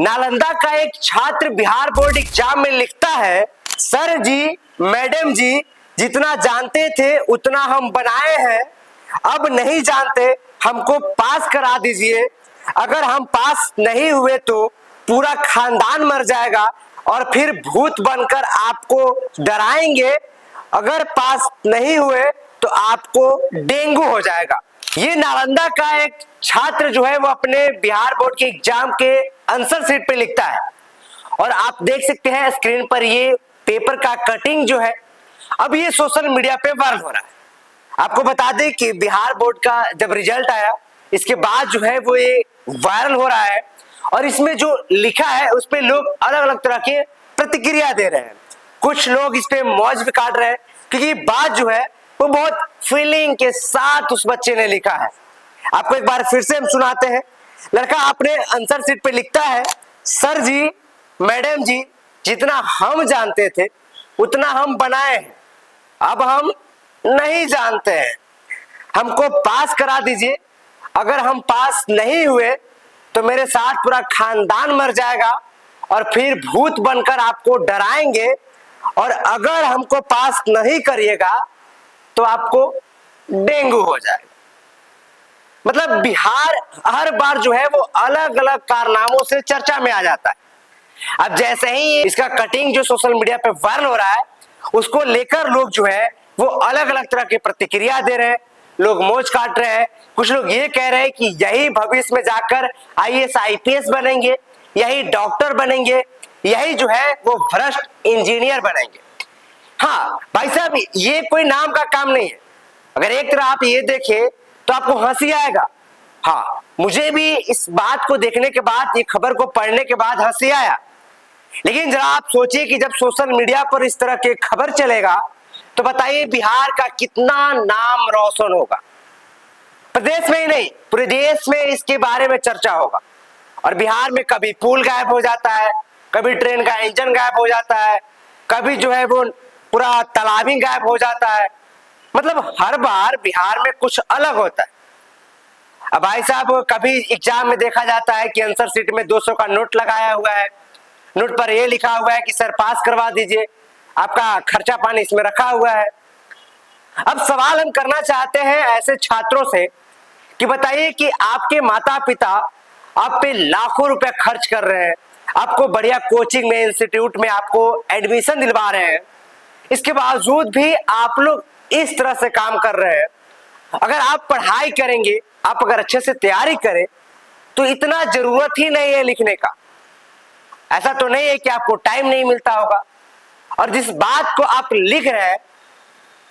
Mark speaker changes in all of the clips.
Speaker 1: नालंदा का एक छात्र बिहार बोर्ड एग्जाम में लिखता है, सर जी मैडम जी जितना जानते थे उतना हम बनाए हैं, अब नहीं जानते हमको पास करा दीजिए। अगर हम पास नहीं हुए तो पूरा खानदान मर जाएगा और फिर भूत बनकर आपको डराएंगे। अगर पास नहीं हुए तो आपको डेंगू हो जाएगा। ये नालंदा का एक छात्र जो है वो अपने बिहार बोर्ड के एग्जाम के आंसर शीट पे लिखता है और आप देख सकते हैं स्क्रीन पर ये पेपर का कटिंग जो है अब ये सोशल मीडिया पे वायरल हो रहा है। आपको बता दें कि बिहार बोर्ड का जब रिजल्ट आया इसके बाद जो है वो ये वायरल हो रहा है और इसमें जो लिखा है उस पे लोग अलग अलग तरह के प्रतिक्रिया दे रहे हैं। कुछ लोग इस पे मौज भी काट रहे हैं क्योंकि बात जो है वो बहुत फीलिंग के साथ उस बच्चे ने लिखा है। आपको एक बार फिर से हम सुनाते हैं। लड़का अपने आंसर शीट पे लिखता है, सर जी मैडम जी जितना हम जानते थे उतना हम बनाए हैं, अब हम नहीं जानते हैं, हमको पास करा दीजिए। अगर हम पास नहीं हुए तो मेरे साथ पूरा खानदान मर जाएगा और फिर भूत बनकर आपको डराएंगे और अगर हमको पास नहीं करिएगा तो आपको डेंगू हो जाएगा। मतलब बिहार हर बार जो है वो अलग अलग कारनामों से चर्चा में आ जाता है। अब जैसे ही इसका कटिंग जो सोशल मीडिया पे वायरल हो रहा है उसको लेकर लोग जो है वो अलग अलग तरह की प्रतिक्रिया दे रहे हैं। लोग मौज काट रहे हैं। कुछ लोग ये कह रहे हैं कि यही भविष्य में जाकर आईएएस आईपीएस बनेंगे, यही डॉक्टर बनेंगे, यही जो है वो भ्रष्ट इंजीनियर बनेंगे। हाँ भाई साहब ये कोई नाम का काम नहीं है। अगर एक तरह आप ये देखें तो आपको हंसी आएगा। हाँ मुझे भी इस बात को देखने के बाद, ये खबर को पढ़ने के बाद हंसी आया। लेकिन जरा आप सोचिए कि जब सोशल मीडिया पर इस तरह के खबर चलेगा तो बताइए बिहार का कितना नाम रोशन होगा। प्रदेश में ही नहीं पूरे देश में इसके बारे में चर्चा होगा। और बिहार में कभी पुल गायब हो जाता है, कभी ट्रेन का इंजन गायब हो जाता है, कभी जो है वो पूरा तालाब ही गायब हो जाता है। मतलब हर बार बिहार में कुछ अलग होता है। अब भाई साहब कभी एग्जाम में देखा जाता है कि आंसर शीट में 200 का नोट लगाया हुआ है, नोट पर यह लिखा हुआ है कि सर पास करवा दीजिए, आपका खर्चा पानी इसमें रखा हुआ है। अब सवाल हम करना चाहते हैं ऐसे छात्रों से कि बताइए कि आपके माता पिता आप पे लाखों रुपए खर्च कर रहे हैं, आपको बढ़िया कोचिंग में, इंस्टीट्यूट में आपको एडमिशन दिलवा रहे हैं, इसके बावजूद भी आप लोग इस तरह से काम कर रहे हैं। अगर आप पढ़ाई करेंगे, आप अगर अच्छे से तैयारी करें तो इतना जरूरत ही नहीं है लिखने का। ऐसा तो नहीं है कि आपको टाइम नहीं मिलता होगा। और जिस बात को आप लिख रहे हैं,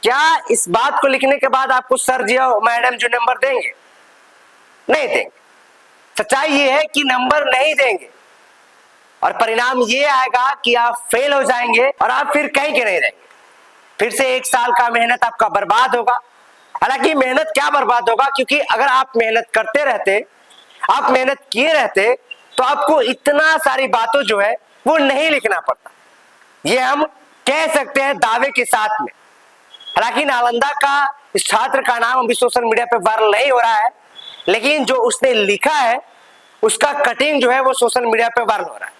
Speaker 1: क्या इस बात को लिखने के बाद आपको सर जी और मैडम जो नंबर देंगे? नहीं देंगे। सच्चाई ये है कि नंबर नहीं देंगे और परिणाम ये आएगा कि आप फेल हो जाएंगे और आप फिर कहीं के नहीं रहेंगे। फिर से 1 साल का मेहनत आपका बर्बाद होगा। हालांकि मेहनत क्या बर्बाद होगा, क्योंकि अगर आप मेहनत करते रहते, आप मेहनत किए रहते तो आपको इतना सारी बातों जो है वो नहीं लिखना पड़ता। ये हम कह सकते हैं दावे के साथ में। हालांकि नालंदा का इस छात्र का नाम अभी सोशल मीडिया पे वायरल नहीं हो रहा है, लेकिन जो उसने लिखा है उसका कटिंग जो है वो सोशल मीडिया पे वायरल हो रहा है।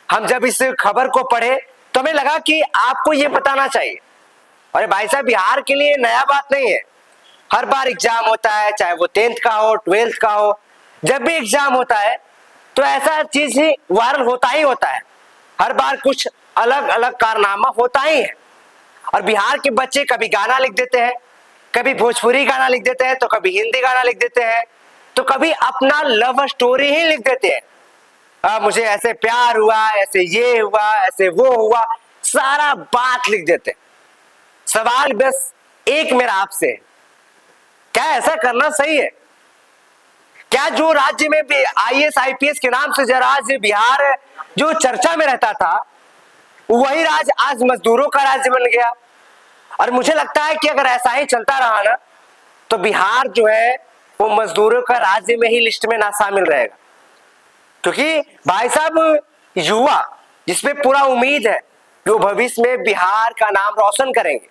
Speaker 1: हम जब इस खबर को पढ़े तो हमें लगा कि आपको ये बताना चाहिए। और भाई साहब बिहार के लिए नया बात नहीं है। हर बार एग्जाम होता है, चाहे वो 10th का हो, 12th का हो, जब भी एग्जाम होता है तो ऐसा चीज ही वायरल होता ही होता है। हर बार कुछ अलग अलग कारनामा होता ही है। और बिहार के बच्चे कभी गाना लिख देते हैं, कभी भोजपुरी गाना लिख देते हैं, तो कभी हिंदी गाना लिख देते हैं, तो कभी अपना लव स्टोरी ही लिख देते हैं। मुझे ऐसे प्यार हुआ, ऐसे ये हुआ, ऐसे वो हुआ, सारा बात लिख देते हैं। सवाल बस एक मेरा आपसे है, क्या ऐसा करना सही है? क्या जो राज्य में भी आईएएस आईपीएस के नाम से जो राज्य बिहार जो चर्चा में रहता था वही राज्य आज मजदूरों का राज्य बन गया। और मुझे लगता है कि अगर ऐसा ही चलता रहा ना तो बिहार जो है वो मजदूरों का राज्य में ही लिस्ट में ना शामिल रहेगा। क्योंकि भाई साहब युवा जिसपे पूरा उम्मीद है कि वो भविष्य में बिहार का नाम रोशन करेंगे,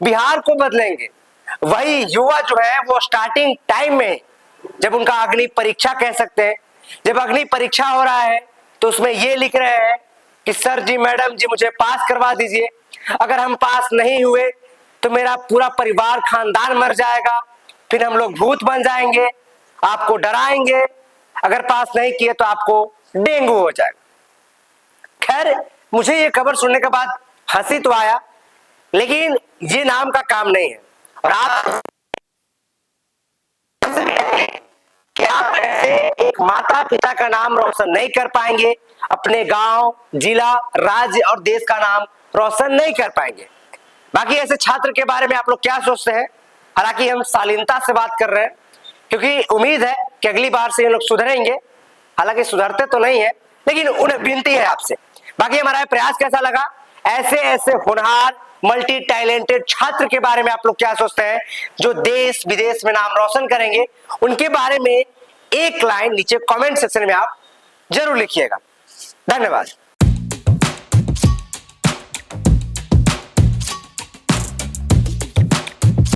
Speaker 1: बिहार को बदलेंगे, वही युवा जो है वो स्टार्टिंग टाइम में जब उनका अग्नि परीक्षा कह सकते हैं, जब अग्नि परीक्षा हो रहा है तो उसमें ये लिख रहे हैं कि सर जी मैडम जी मुझे पास करवा दीजिए, अगर हम पास नहीं हुए तो मेरा पूरा परिवार खानदान मर जाएगा, फिर हम लोग भूत बन जाएंगे, आपको डराएंगे, अगर पास नहीं किए तो आपको डेंगू हो जाएगा। खैर मुझे ये खबर सुनने के बाद हंसी तो आया, लेकिन ये नाम का काम नहीं है। और आप क्या ऐसे एक माता पिता का नाम रोशन नहीं कर पाएंगे, अपने गांव, जिला, राज्य और देश का नाम रोशन नहीं कर पाएंगे। बाकी ऐसे छात्र के बारे में आप लोग क्या सोचते हैं? हालांकि हम शालीनता से बात कर रहे हैं, क्योंकि उम्मीद है कि अगली बार से ये लोग सुधरेंगे। हालांकि सुधरते तो नहीं है, लेकिन उन्हें विनती है आपसे। बाकी हमारा प्रयास कैसा लगा? ऐसे ऐसे होनहार मल्टी टैलेंटेड छात्र के बारे में आप लोग क्या सोचते हैं जो देश विदेश में नाम रोशन करेंगे? उनके बारे में एक लाइन नीचे कमेंट सेक्शन में आप जरूर लिखिएगा। धन्यवाद।